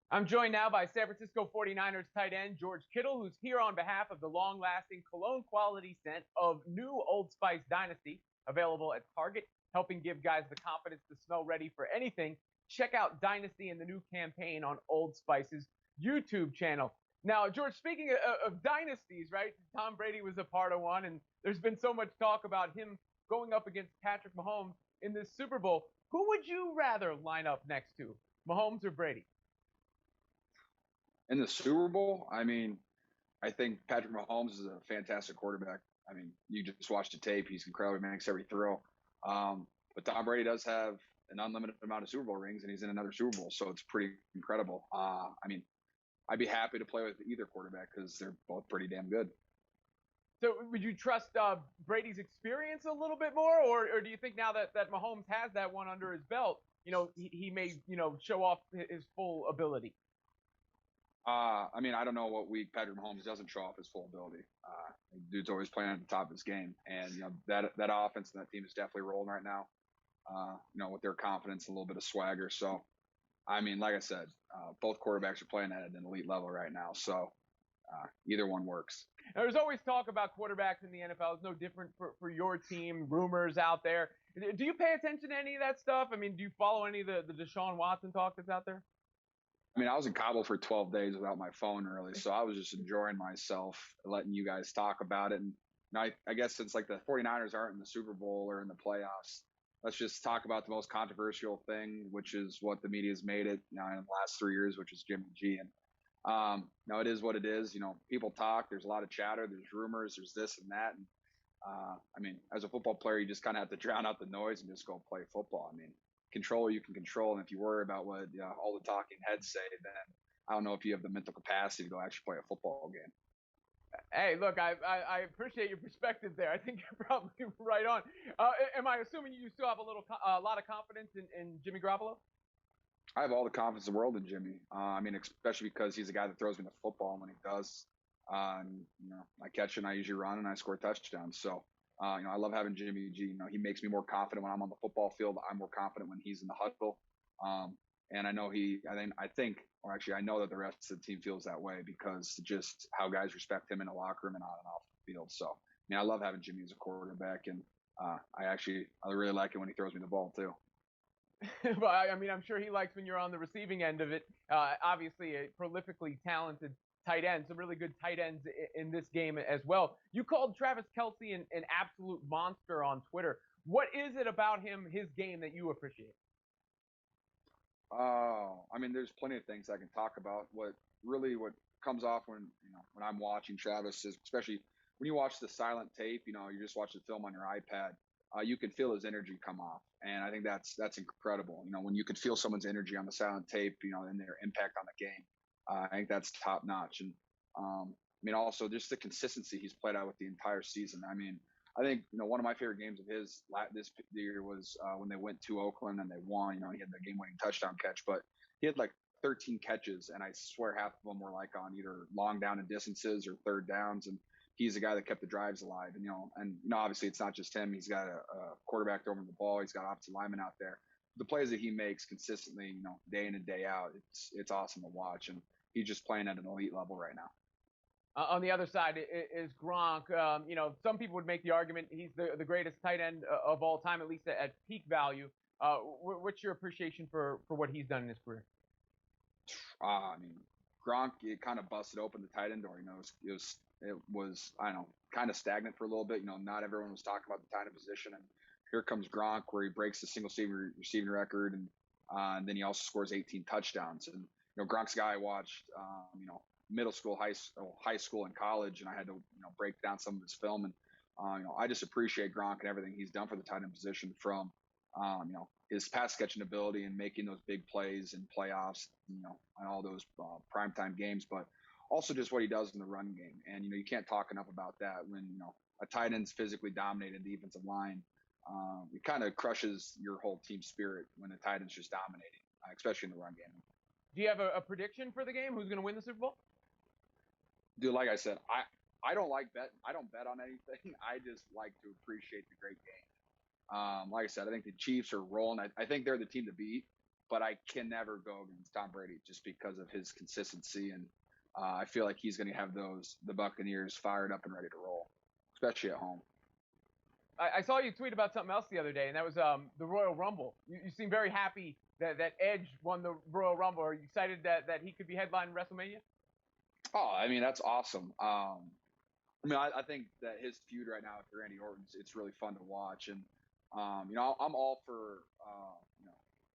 I'm joined now by San Francisco 49ers tight end George Kittle, who's here on behalf of the long-lasting cologne quality scent of new Old Spice Dynasty, available at Target, helping give guys the confidence to smell ready for anything. Check out Dynasty and the new campaign on Old Spice's YouTube channel. Now, George, speaking of dynasties, right? Tom Brady was a part of one, and there's been so much talk about him going up against Patrick Mahomes in this Super Bowl. Who would you rather line up next to, Mahomes or Brady? In the Super Bowl, I think Patrick Mahomes is a fantastic quarterback. I mean, you just watch the tape; he's incredible. He makes every throw. But Tom Brady does have an unlimited amount of Super Bowl rings, and he's in another Super Bowl, so it's pretty incredible. I'd be happy to play with either quarterback because they're both pretty damn good. So would you trust Brady's experience a little bit more, or do you think now that Mahomes has that one under his belt, he may show off his full ability? I don't know what week Patrick Mahomes doesn't show off his full ability. Dude's always playing at the top of his game, and that offense and that team is definitely rolling right now. With their confidence, and a little bit of swagger. So, like I said, both quarterbacks are playing at an elite level right now. So, either one works. Now, there's always talk about quarterbacks in the NFL. It's no different for your team. Rumors out there. Do you pay attention to any of that stuff? I mean, do you follow any of the Deshaun Watson talk that's out there? I was in Cabo for 12 days without my phone early, so I was just enjoying myself, letting you guys talk about it. And I guess since like the 49ers aren't in the Super Bowl or in the playoffs, let's just talk about the most controversial thing, which is what the media has made it, in the last 3 years, which is Jimmy G. And it is what it is. People talk. There's a lot of chatter. There's rumors. There's this and that. And as a football player, you just kind of have to drown out the noise and just go play football. Control what you can control, and if you worry about what all the talking heads say, then I don't know if you have the mental capacity to go actually play a football game. Hey, look, I appreciate your perspective there. I think you're probably right on. Am I assuming you still have a lot of confidence in Jimmy Garoppolo? I have all the confidence in the world in Jimmy. Especially because he's a guy that throws me the football, and when he does, I catch it and I usually run and I score touchdowns. So, I love having Jimmy G. He makes me more confident when I'm on the football field. I'm more confident when he's in the huddle. And I know I know that the rest of the team feels that way because just how guys respect him in the locker room and on and off the field. So, I love having Jimmy as a quarterback, and I really like it when he throws me the ball too. Well, I'm sure he likes when you're on the receiving end of it. Obviously, a prolifically talented tight end, some really good tight ends in this game as well. You called Travis Kelce an absolute monster on Twitter. What is it about him, his game, that you appreciate? Oh, there's plenty of things I can talk about. What comes off when I'm watching Travis is, especially when you watch the silent tape, you just watch the film on your iPad, you can feel his energy come off, and I think that's incredible. When you can feel someone's energy on the silent tape, and their impact on the game, I think that's top notch. And also just the consistency he's played out with the entire season. I think one of my favorite games of his this year was when they went to Oakland and they won. He had the game-winning touchdown catch, but he had like 13 catches, and I swear half of them were like on either long down and distances or third downs. And he's the guy that kept the drives alive. And obviously it's not just him. He's got a quarterback throwing the ball. He's got offensive linemen out there. The plays that he makes consistently, day in and day out, it's awesome to watch. And he's just playing at an elite level right now. On the other side is Gronk. Some people would make the argument he's the greatest tight end of all time, at least at peak value. What's your appreciation for what he's done in his career? Gronk, it kind of busted open the tight end door. It was I don't know, kind of stagnant for a little bit. Not everyone was talking about the tight end position, and here comes Gronk, where he breaks the single receiving record, and then he also scores 18 touchdowns. And Gronk's a guy I watched, middle school, high school, and college, and I had to break down some of his film, and I just appreciate Gronk and everything he's done for the tight end position, from his pass catching ability and making those big plays in playoffs, and all those primetime games, but also just what he does in the run game. And you can't talk enough about that. When a tight end's physically dominated the defensive line, it kind of crushes your whole team spirit when a tight end's just dominating, especially in the run game. Do you have a prediction for the game? Who's going to win the Super Bowl? Dude, like I said, I don't like bet. I don't bet on anything. I just like to appreciate the great game. Like I said, I think the Chiefs are rolling. I think they're the team to beat. but I can never go against Tom Brady just because of his consistency. And I feel like he's going to have the Buccaneers fired up and ready to roll, especially at home. I saw you tweet about something else the other day, and that was the Royal Rumble. You seem very happy that Edge won the Royal Rumble. Are you excited that he could be headlining WrestleMania? Oh, I mean, that's awesome. I mean, I think that his feud right now with Randy Orton, it's really fun to watch. And, I'm all for,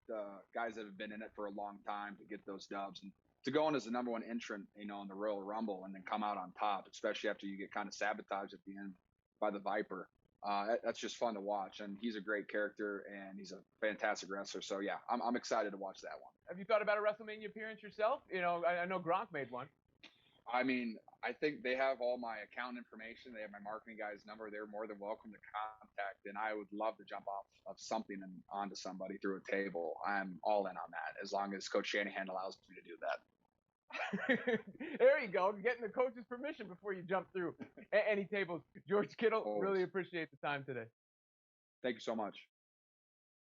the guys that have been in it for a long time to get those dubs and to go in as the number one entrant, in the Royal Rumble and then come out on top, especially after you get kind of sabotaged at the end by the Viper. That's just fun to watch. And he's a great character and he's a fantastic wrestler. So, yeah, I'm excited to watch that one. Have you thought about a WrestleMania appearance yourself? I know Gronk made one. I mean, I think they have all my account information. They have my marketing guy's number. They're more than welcome to contact, and I would love to jump off of something and onto somebody through a table. I'm all in on that, as long as Coach Shanahan allows me to do that. There you go. Getting the coach's permission before you jump through any tables. George Kittle, really appreciate the time today. Thank you so much.